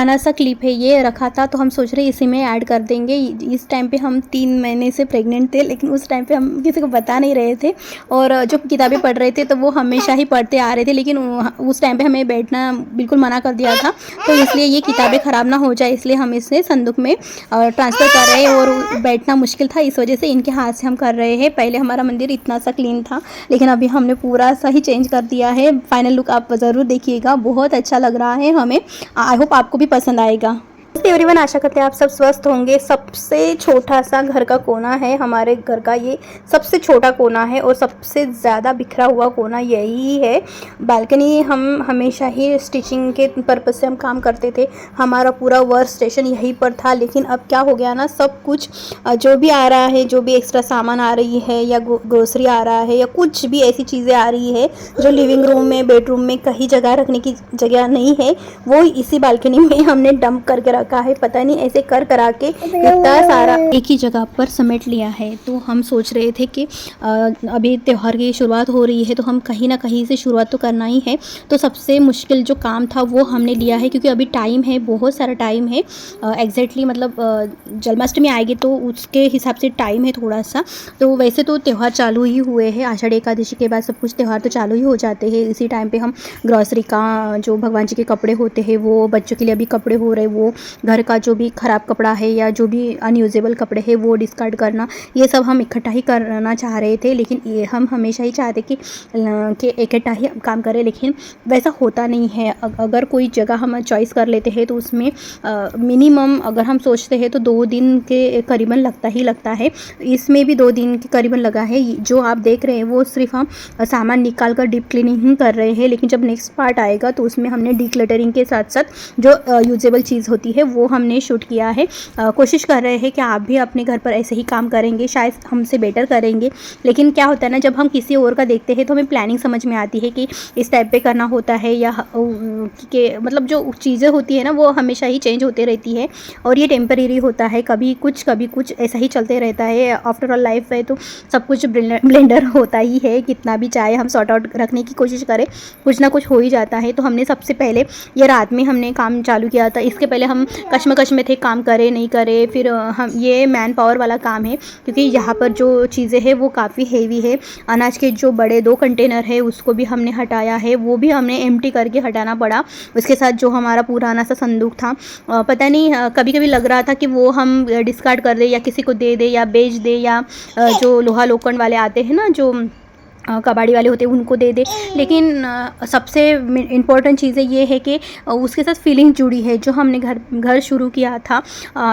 पुराना सा क्लिप है, ये रखा था तो हम सोच रहे इसी में ऐड कर देंगे। इस टाइम पे हम 3 महीने से प्रेग्नेंट थे, लेकिन उस टाइम पे हम किसी को बता नहीं रहे थे और जो किताबें पढ़ रहे थे तो वो हमेशा ही पढ़ते आ रहे थे, लेकिन उस टाइम पे हमें बैठना बिल्कुल मना कर दिया था। तो इसलिए ये किताबें ख़राब ना हो जाए, इसलिए हम इसे संदूक में ट्रांसफ़र कर रहे हैं और बैठना मुश्किल था, इस वजह से इनके हाथ से हम कर रहे हैं। पहले हमारा मंदिर इतना सा क्लीन था, लेकिन अभी हमने पूरा सा ही चेंज कर दिया है। फाइनल लुक आप ज़रूर देखिएगा, बहुत अच्छा लग रहा है हमें। आई होप आपको भी पसंद आएगा। एवरीवन, आशा करते हैं आप सब स्वस्थ होंगे। सबसे छोटा सा घर का कोना है हमारे घर का, ये सबसे छोटा कोना है और सबसे ज़्यादा बिखरा हुआ कोना यही है। बालकनी हम हमेशा ही स्टिचिंग के पर्पज़ से हम काम करते थे, हमारा पूरा वर्क स्टेशन यहीं पर था। लेकिन अब क्या हो गया ना, सब कुछ जो भी आ रहा है, जो भी एक्स्ट्रा सामान आ रही है या ग्रोसरी आ रहा है या कुछ भी ऐसी चीज़ें आ रही है जो लिविंग रूम में, बेडरूम में कहीं जगह रखने की जगह नहीं है, वो इसी बालकनी में हमने डंप करके रखा है। पता नहीं ऐसे कर करा के इतना सारा एक ही जगह पर समेट लिया है। तो हम सोच रहे थे कि अभी त्यौहार की शुरुआत हो रही है तो हम कहीं ना कहीं से शुरुआत तो करना ही है। तो सबसे मुश्किल जो काम था वो हमने लिया है, क्योंकि अभी टाइम है, बहुत सारा टाइम है। एग्जैक्टली मतलब जन्माष्टमी आएगी तो उसके हिसाब से टाइम है थोड़ा सा। तो वैसे तो त्यौहार चालू ही हुए हैं, आषाढ़ एकादशी के बाद सब कुछ त्यौहार तो चालू ही हो जाते हैं। इसी टाइम पे हम ग्रॉसरी का, जो भगवान जी के कपड़े होते हैं, वो बच्चों के लिए अभी कपड़े हो रहे, वो घर का जो भी ख़राब कपड़ा है या जो भी अनयूजेबल कपड़े हैं वो डिस्कार्ड करना, ये सब हम इकट्ठा ही करना चाह रहे थे। लेकिन ये हम हमेशा ही चाहते कि इकट्ठा ही काम करें, लेकिन वैसा होता नहीं है। अगर कोई जगह हम चॉइस कर लेते हैं तो उसमें मिनिमम अगर हम सोचते हैं तो 2 दिन के करीबन लगता ही लगता है। इसमें भी 2 दिन के करीबन लगा है। जो आप देख रहे हैं वो सिर्फ हम सामान निकाल कर डीप क्लीनिंग ही कर रहे हैं, लेकिन जब नेक्स्ट पार्ट आएगा तो उसमें हमने डिक्लटरिंग के साथ साथ जो यूजेबल चीज़ होती है वो हमने शूट किया है। कोशिश कर रहे हैं कि आप भी अपने घर पर ऐसे ही काम करेंगे, शायद हमसे बेटर करेंगे। लेकिन क्या होता है ना, जब हम किसी और का देखते हैं तो हमें प्लानिंग समझ में आती है कि इस टाइप पे करना होता है, या कि मतलब जो चीज़ें होती है ना वो हमेशा ही चेंज होते रहती है और ये टेम्परेरी होता है, कभी कुछ ऐसा ही चलते रहता है। आफ्टर ऑल लाइफ है तो सब कुछ ब्लेंडर होता ही है, कितना भी चाहे हम सॉर्ट आउट रखने की कोशिश करें, कुछ ना कुछ हो ही जाता है। तो हमने सबसे पहले ये रात में हमने काम चालू किया था। इसके पहले हम कश्मकश में थे, काम करे नहीं करे। फिर हम ये मैन पावर वाला काम है, क्योंकि यहाँ पर जो चीज़ें हैं वो काफ़ी हेवी है। अनाज के जो बड़े 2 कंटेनर है उसको भी हमने हटाया है, वो भी हमने एम्प्टी करके हटाना पड़ा। उसके साथ जो हमारा पुराना सा संदूक था, पता नहीं कभी कभी लग रहा था कि वो हम डिस्कार्ड कर दे या किसी को दे दे या बेच दे, या जो लोहा लोखंड वाले आते हैं ना, जो कबाड़ी वाले होते हैं, उनको दे दे। लेकिन सबसे इम्पोर्टेंट चीज़ें ये है कि उसके साथ फीलिंग जुड़ी है। जो हमने घर शुरू किया था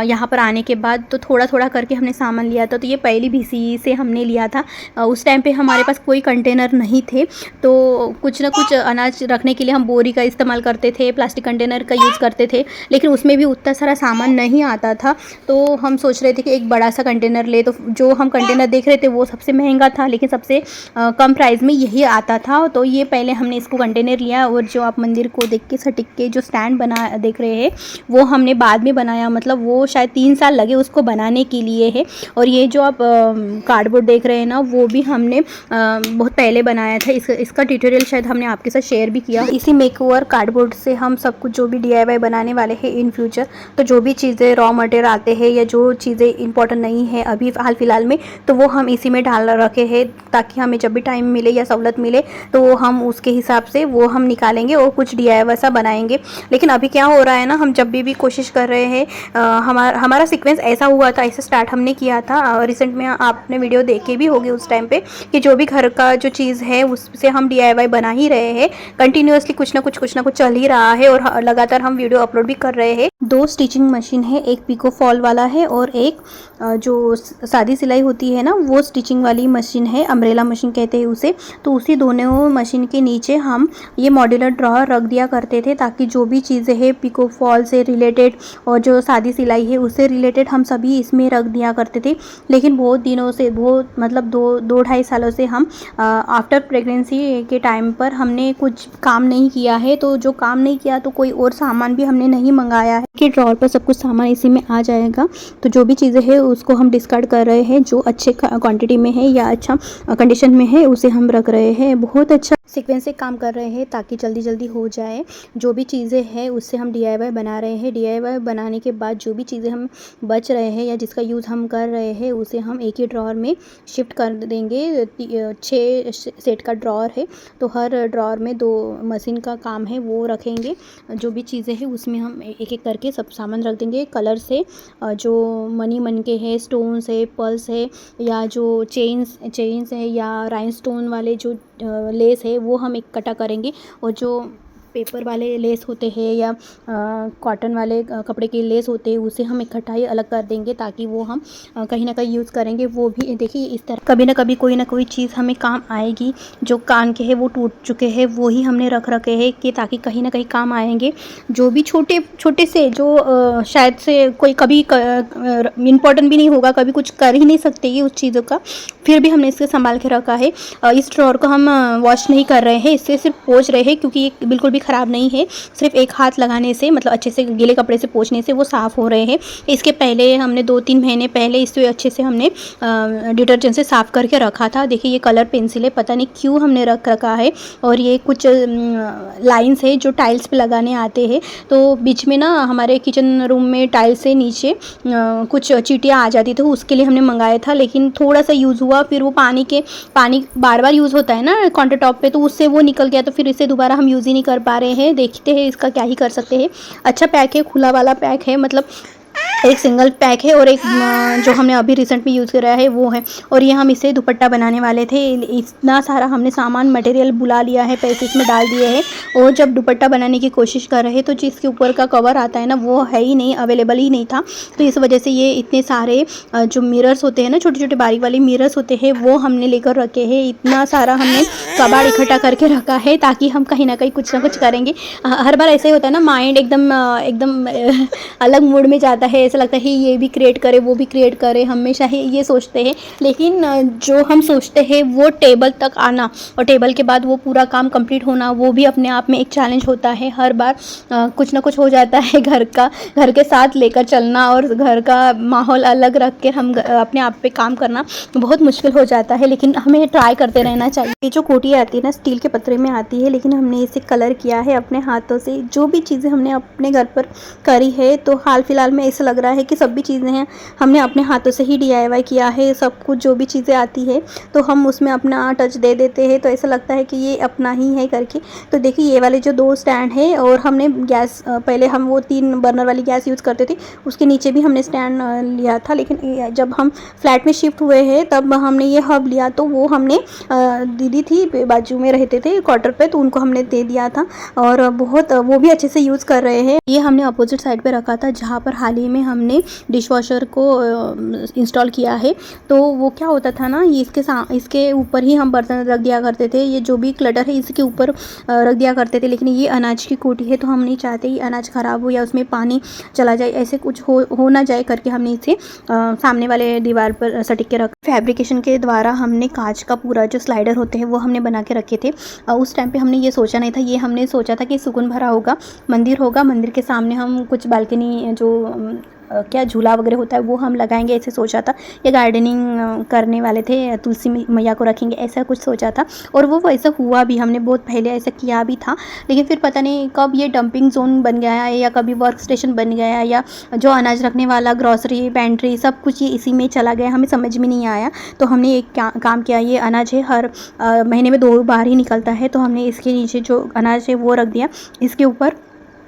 यहाँ पर आने के बाद, तो थोड़ा थोड़ा करके हमने सामान लिया था। तो ये पहली बीसी से हमने लिया था। उस टाइम पे हमारे पास कोई कंटेनर नहीं थे, तो कुछ ना कुछ अनाज रखने के लिए हम बोरी का इस्तेमाल करते थे, प्लास्टिक कंटेनर का यूज़ करते थे, लेकिन उसमें भी उतना सारा सामान नहीं आता था। तो हम सोच रहे थे कि एक बड़ा सा कंटेनर ले। तो जो हम कंटेनर देख रहे थे वो सबसे महंगा था, लेकिन सबसे कम प्राइस में यही आता था। तो ये पहले हमने इसको कंटेनर लिया, और जो आप मंदिर को देख के सटिक के जो स्टैंड बना देख रहे हैं वो हमने बाद में बनाया, मतलब वो शायद 3 साल लगे उसको बनाने के लिए है। और ये जो आप कार्डबोर्ड देख रहे हैं ना, वो भी हमने बहुत पहले बनाया था। इसका ट्यूटोरियल शायद हमने आपके साथ शेयर भी किया। इसी मेकओवर कार्डबोर्ड से हम सब कुछ जो भी DIY बनाने वाले हैं इन फ्यूचर, तो जो भी चीज़ें रॉ मटेरियल आते हैं या जो चीज़ें इंपॉर्टेंट नहीं है अभी हाल फिलहाल में, तो वो हम इसी में डाल रखे हैं, ताकि हमें जब भी टाइम मिले या सहूलत मिले तो हम उसके हिसाब से वो हम निकालेंगे और कुछ DIY सा बनाएंगे। लेकिन अभी क्या हो रहा है ना, हम जब भी कोशिश कर रहे हैं, हमारा सीक्वेंस ऐसा हुआ था, ऐसे स्टार्ट हमने किया था। रिसेंट में आपने वीडियो देखे भी होगी उस टाइम पे, कि जो भी घर का जो चीज़ है उससे हम DIY बना ही रहे हैं। कंटिन्यूसली कुछ ना कुछ चल ही रहा है और लगातार हम वीडियो अपलोड भी कर रहे हैं। 2 स्टिचिंग मशीन है, एक पिको फॉल वाला है और एक जो सादी सिलाई होती है ना वो स्टिचिंग वाली मशीन है, अम्ब्रेला मशीन कहते हैं उसे। तो उसी दोनों मशीन के नीचे हम ये मॉड्यूलर ड्रॉअर रख दिया करते थे, ताकि जो भी चीज़ें हैं पिको फॉल से रिलेटेड और जो सादी सिलाई है उससे रिलेटेड हम सभी इसमें रख दिया करते थे। लेकिन बहुत दिनों से, बहुत मतलब 2-2.5 सालों से हम आफ्टर प्रेगनेंसी के टाइम पर हमने कुछ काम नहीं किया है। तो जो काम नहीं किया तो कोई और सामान भी हमने नहीं मंगाया है। के ड्रॉअर पर सब कुछ सामान इसी में आ जाएगा। तो जो भी चीज़ें हैं उसको हम डिस्कार्ड कर रहे हैं, जो अच्छे क्वांटिटी में है या अच्छा कंडीशन में है उसे हम रख रहे हैं। बहुत अच्छा सीक्वेंस से काम कर रहे हैं ताकि जल्दी जल्दी हो जाए। जो भी चीज़ें हैं उससे हम DIY बना रहे हैं। DIY बनाने के बाद जो भी चीज़ें हम बच रहे हैं या जिसका यूज़ हम कर रहे हैं उसे हम एक ही ड्रॉअर में शिफ्ट कर देंगे। 6 सेट का ड्रॉअर है, तो हर ड्रॉअर में 2 मशीन का काम है वो रखेंगे। जो भी चीज़ें हैं उसमें हम एक एक करके सब सामान रख देंगे। कलर से जो मनी मन के है, स्टोन्स है, पर्ल्स है या जो चेन्स है या राइनस्टोन वाले जो लेस है वो हम इकट्ठा करेंगे। और जो पेपर वाले लेस होते हैं या कॉटन वाले कपड़े के लेस होते हैं उसे हम इकट्ठा ही अलग कर देंगे ताकि वो हम कहीं ना कहीं यूज़ करेंगे। वो भी देखिए इस तरह कभी ना कभी कोई ना कोई चीज़ हमें काम आएगी। जो कान के हैं वो टूट चुके हैं वो ही हमने रख रखे हैं कि ताकि कहीं ना कहीं काम आएंगे। जो भी छोटे छोटे से जो शायद से कोई कभी इम्पोर्टेंट भी नहीं होगा, कभी कुछ कर ही नहीं सकते ये उस चीज़ों का, फिर भी हमने इसे संभाल के रखा है। इस ड्रॉअर को हम वॉश नहीं कर रहे हैं, इससे सिर्फ पोंछ रहे हैं क्योंकि ये बिल्कुल भी ख़राब नहीं है। सिर्फ एक हाथ लगाने से मतलब अच्छे से गीले कपड़े से पोंछने से वो साफ़ हो रहे हैं। इसके पहले हमने 2-3 महीने पहले इसे अच्छे से हमने डिटर्जेंट से साफ़ करके रखा था। देखिए ये कलर पेंसिल है, पता नहीं क्यों हमने रख रखा है। और ये कुछ लाइन्स है जो टाइल्स पे लगाने आते हैं। तो बीच में ना हमारे किचन रूम में टाइल्स से नीचे कुछ चींटियाँ आ जाती, तो उसके लिए हमने मंगाया था, लेकिन थोड़ा सा यूज़ हुआ। फिर वो पानी बार बार यूज़ होता है ना काउंटर टॉप पे, तो उससे वो निकल गया, तो फिर इसे दोबारा हम यूज़ ही नहीं कर पा रहे हैं। देखते हैं इसका क्या ही कर सकते हैं। अच्छा पैक है, खुला वाला पैक है, मतलब एक सिंगल पैक है और एक जो हमने अभी रिसेंट में यूज़ करा है वो है। और ये हम इसे दुपट्टा बनाने वाले थे। इतना सारा हमने सामान मटेरियल बुला लिया है, पैसे इसमें डाल दिए हैं। और जब दुपट्टा बनाने की कोशिश कर रहे तो जिसके ऊपर का कवर आता है ना वो है ही नहीं, अवेलेबल ही नहीं था। तो इस वजह से ये इतने सारे जो मिरर्स होते हैं ना, छोटे छोटे बारीक वाले मिरर्स होते हैं वो हमने लेकर रखे हैं। इतना सारा हमने कबाड़ इकट्ठा करके रखा है ताकि हम कहीं ना कहीं कुछ ना कुछ करेंगे। हर बार ऐसा ही होता है ना, माइंड एकदम अलग मूड में जाता है। ऐसा लगता है ये भी क्रिएट करे वो भी क्रिएट करे, हमेशा ही ये सोचते हैं। लेकिन जो हम सोचते हैं वो टेबल तक आना और टेबल के बाद वो पूरा काम कंप्लीट होना, वो भी अपने आप में एक चैलेंज होता है। हर बार कुछ ना कुछ हो जाता है घर के साथ लेकर चलना और घर का माहौल अलग रख के हम अपने आप पे काम करना बहुत मुश्किल हो जाता है। लेकिन हमें ट्राई करते रहना चाहिए। ये जो कोटी आती है ना स्टील के पत्रे में आती है, लेकिन हमने इसे कलर किया है अपने हाथों से। जो भी चीज़ें हमने अपने घर पर करी है, तो हाल फिलहाल में ऐसा लग रहा है कि सब भी चीज़ें हैं हमने अपने हाथों से ही DIY किया है। सब कुछ जो भी चीज़ें आती है तो हम उसमें अपना टच दे देते हैं, तो ऐसा लगता है कि ये अपना ही है करके। तो देखिए ये वाले जो 2 स्टैंड है, और हमने गैस पहले हम वो 3 बर्नर वाली गैस यूज़ करते थे, उसके नीचे भी हमने स्टैंड लिया था। लेकिन जब हम फ्लैट में शिफ्ट हुए हैं तब हमने ये हब लिया, तो वो हमने दीदी थी बाजू में रहते थे क्वार्टर पे, तो उनको हमने दे दिया था और बहुत वो भी अच्छे से यूज़ कर रहे हैं। ये हमने अपोजिट साइड पे रखा था जहाँ पर हाल ही में हमने डिश वॉशर को इंस्टॉल किया है। तो वो क्या होता था ना, ये इसके ऊपर ही हम बर्तन रख दिया करते थे। ये जो भी क्लटर है इसके ऊपर रख दिया करते थे। लेकिन ये अनाज की कोठी है तो हम नहीं चाहते कि अनाज ख़राब हो या उसमें पानी चला जाए, ऐसे कुछ हो ना जाए करके हमने इसे सामने वाले दीवार पर सटिक के रखा। फैब्रिकेशन के द्वारा हमने कांच का पूरा जो स्लाइडर होते हैं वो हमने बना के रखे थे। उस टाइम पे हमने ये सोचा नहीं था, ये हमने सोचा था कि सुकून भरा होगा, मंदिर के सामने हम कुछ बालकनी जो क्या झूला वगैरह होता है वो हम लगाएंगे, ऐसे सोचा था। या गार्डनिंग करने वाले थे, तुलसी मैया को रखेंगे, ऐसा कुछ सोचा था। और वो वैसा हुआ भी, हमने बहुत पहले ऐसा किया भी था। लेकिन फिर पता नहीं कब ये डंपिंग जोन बन गया है या कभी वर्क स्टेशन बन गया, या जो अनाज रखने वाला ग्रॉसरी पेंट्री सब कुछ ये इसी में चला गया, हमें समझ में नहीं आया। तो हमने एक काम किया, ये अनाज है हर महीने में 2 बार ही निकलता है, तो हमने इसके नीचे जो अनाज है वो रख दिया। इसके ऊपर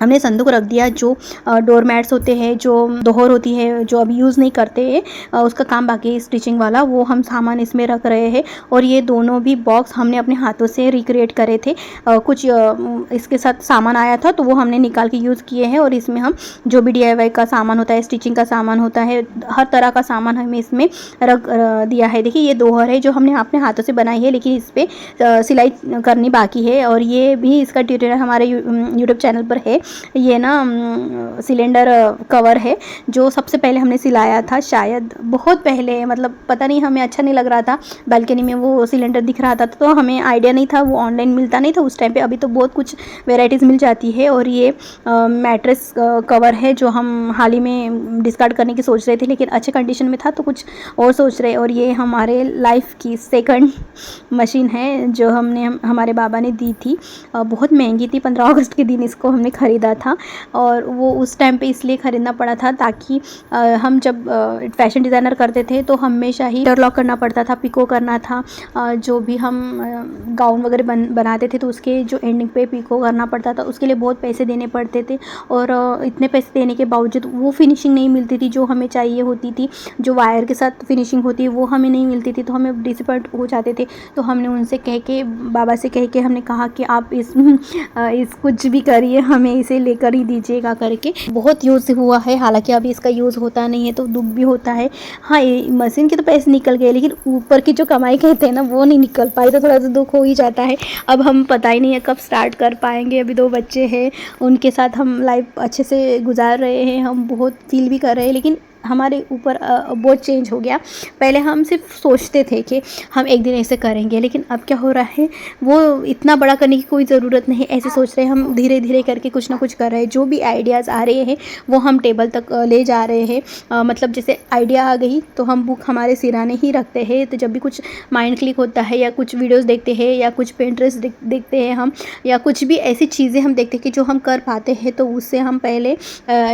हमने संदूक रख दिया। जो डोर मैट्स होते हैं, जो दोहर होती है जो अभी यूज़ नहीं करते हैं, उसका काम बाकी है स्टिचिंग वाला, वो हम सामान इसमें रख रहे हैं। और ये दोनों भी बॉक्स हमने अपने हाथों से रिक्रिएट करे थे। कुछ इसके साथ सामान आया था तो वो हमने निकाल के यूज़ किए हैं। और इसमें हम जो भी DIY का सामान होता है, स्टिचिंग का सामान होता है, हर तरह का सामान हमें इसमें रख दिया है। देखिए ये दोहर है जो हमने अपने हाथों से बनाई है, लेकिन इस पर सिलाई करनी बाकी है। और ये भी इसका ट्यूटोरियल हमारे YouTube चैनल पर है, ये ना सिलेंडर कवर है जो सबसे पहले हमने सिलाया था, शायद बहुत पहले, मतलब पता नहीं, हमें अच्छा नहीं लग रहा था, बालकनी में वो सिलेंडर दिख रहा था तो हमें आइडिया नहीं था, वो ऑनलाइन मिलता नहीं था उस टाइम पे। अभी तो बहुत कुछ वेराइटीज़ मिल जाती है। और ये मैट्रेस कवर है जो हम हाल ही में डिस्कार्ड करने की सोच रहे थे, लेकिन अच्छे कंडीशन में था तो कुछ और सोच रहे। और ये हमारे लाइफ की सेकंड मशीन है जो हमारे बाबा ने दी थी, बहुत महंगी थी, 15 अगस्त के दिन इसको हमने ख़रीदा था। और वो उस टाइम पे इसलिए ख़रीदना पड़ा था ताकि हम जब फैशन डिज़ाइनर करते थे तो हमेशा ही इंटरलॉक करना पड़ता था, पिको करना था, जो भी हम गाउन वगैरह बनाते थे तो उसके जो एंडिंग पे पिको करना पड़ता था, उसके लिए बहुत पैसे देने पड़ते थे। और इतने पैसे देने के बावजूद वो फिनिशिंग नहीं मिलती थी जो हमें चाहिए होती थी, जो वायर के साथ फिनिशिंग होती है वो हमें नहीं मिलती थी, तो हमें डिसअपॉइंट हो जाते थे। तो हमने उनसे कह के, बाबा से कह के हमने कहा कि आप इस कुछ भी करिए, हमें इसे लेकर ही दीजिएगा करके। बहुत यूज़ हुआ है, हालांकि अभी इसका यूज़ होता नहीं है तो दुख भी होता है। हाँ, ये मशीन के तो पैसे निकल गए, लेकिन ऊपर की जो कमाई कहते हैं ना वो नहीं निकल पाई, तो थोड़ा सा दुख हो ही जाता है। अब हम पता ही नहीं है कब स्टार्ट कर पाएंगे। अभी 2 बच्चे हैं, उनके साथ हम लाइफ अच्छे से गुजार रहे हैं, हम बहुत फील भी कर रहे हैं, लेकिन हमारे ऊपर बहुत चेंज हो गया। पहले हम सिर्फ सोचते थे कि हम एक दिन ऐसे करेंगे, लेकिन अब क्या हो रहा है, वो इतना बड़ा करने की कोई ज़रूरत नहीं, ऐसे सोच रहे हैं हम, धीरे धीरे करके कुछ ना कुछ कर रहे हैं। जो भी आइडियाज़ आ रहे हैं वो हम टेबल तक ले जा रहे हैं। मतलब जैसे आइडिया आ गई तो हम बुक हमारे सिराने ही रखते हैं, तो जब भी कुछ माइंड क्लिक होता है या कुछ वीडियोज़ देखते हैं या कुछ पिंटरेस्ट देखते हैं हम, या कुछ भी ऐसी चीज़ें हम देखते हैं कि जो हम कर पाते हैं तो उससे हम पहले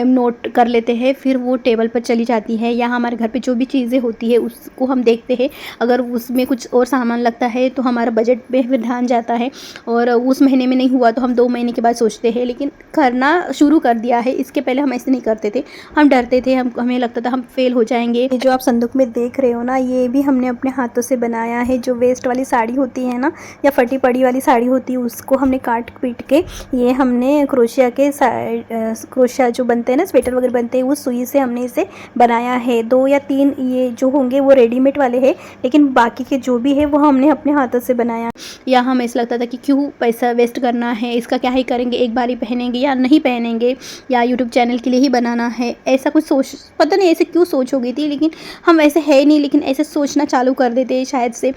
नोट कर लेते हैं, फिर वो टेबल पर चली जाती है। या हमारे घर पे जो भी चीज़ें होती है उसको हम देखते हैं, अगर उसमें कुछ और सामान लगता है तो हमारा बजट पे फिर ध्यान जाता है, और उस महीने में नहीं हुआ तो हम 2 महीने के बाद सोचते हैं। लेकिन करना शुरू कर दिया है, इसके पहले हम ऐसे नहीं करते थे, हम डरते थे, हमें लगता था हम फेल हो जाएंगे। ये जो आप संदूक में देख रहे हो ना, ये भी हमने अपने हाथों से बनाया है। जो वेस्ट वाली साड़ी होती है ना, या फटी पड़ी वाली साड़ी होती है, उसको हमने काट पीट के, ये हमने क्रोशिया क्रोशिया जो बनते हैं ना, स्वेटर वगैरह बनते हैं, उस सुई से हमने इसे बनाया है। 2 या 3 ये जो होंगे वो रेडीमेड वाले हैं, लेकिन बाकी के जो भी है वो हमने अपने हाथों से बनाया। या हमें ऐसा लगता था कि क्यों पैसा वेस्ट करना है, इसका क्या ही करेंगे, एक बार ही पहनेंगे या नहीं पहनेंगे, या यूट्यूब चैनल के लिए ही बनाना है, ऐसा कुछ सोच, पता नहीं ऐसे क्यों सोच हो गई थी। लेकिन हम ऐसे है नहीं, लेकिन ऐसे सोचना चालू कर देते शायद से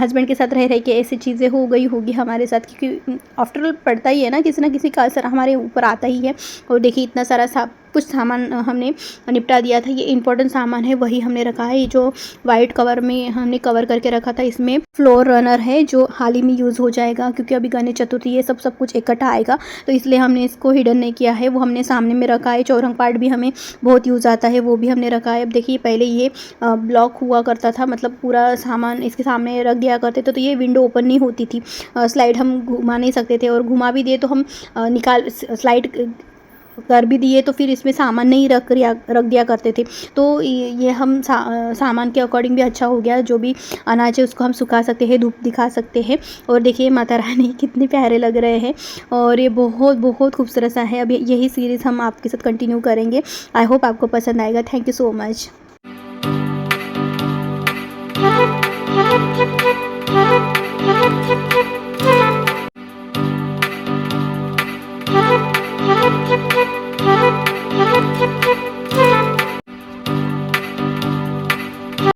हस्बैंड के साथ रह रहे कि ऐसी चीज़ें हो गई होगी हमारे साथ, क्योंकि आफ्टर ऑल पड़ता ही है ना, किसी ना किसी का असर हमारे ऊपर आता ही है। और देखिए इतना सारा कुछ सामान हमने निपटा दिया था। ये इंपॉर्टेंट सामान है वही हमने रखा है। ये जो वाइट कवर में हमने कवर करके रखा था, इसमें फ्लोर रनर है जो हाल ही में यूज़ हो जाएगा, क्योंकि अभी गणेश चतुर्थी ये सब कुछ इकट्ठा आएगा, तो इसलिए हमने इसको हिडन नहीं किया है, वो हमने सामने में रखा है। चौरंग पार्ट भी हमें बहुत यूज़ आता है, वो भी हमने रखा है। अब देखिए पहले ये ब्लॉक हुआ करता था, मतलब पूरा सामान इसके सामने रख दिया करते थे, तो ये विंडो ओपन नहीं होती थी, स्लाइड हम घुमा नहीं सकते थे, और घुमा भी दिए तो हम स्लाइड कर भी दिए तो फिर इसमें सामान नहीं रख दिया करते थे। तो ये हम सामान के अकॉर्डिंग भी अच्छा हो गया, जो भी अनाज है उसको हम सुखा सकते हैं, धूप दिखा सकते हैं। और देखिए माता रानी कितने प्यारे लग रहे हैं, और ये बहुत बहुत खूबसूरत सा है। अब यही सीरीज़ हम आपके साथ कंटिन्यू करेंगे। आई होप आपको पसंद आएगा। Thank you so much.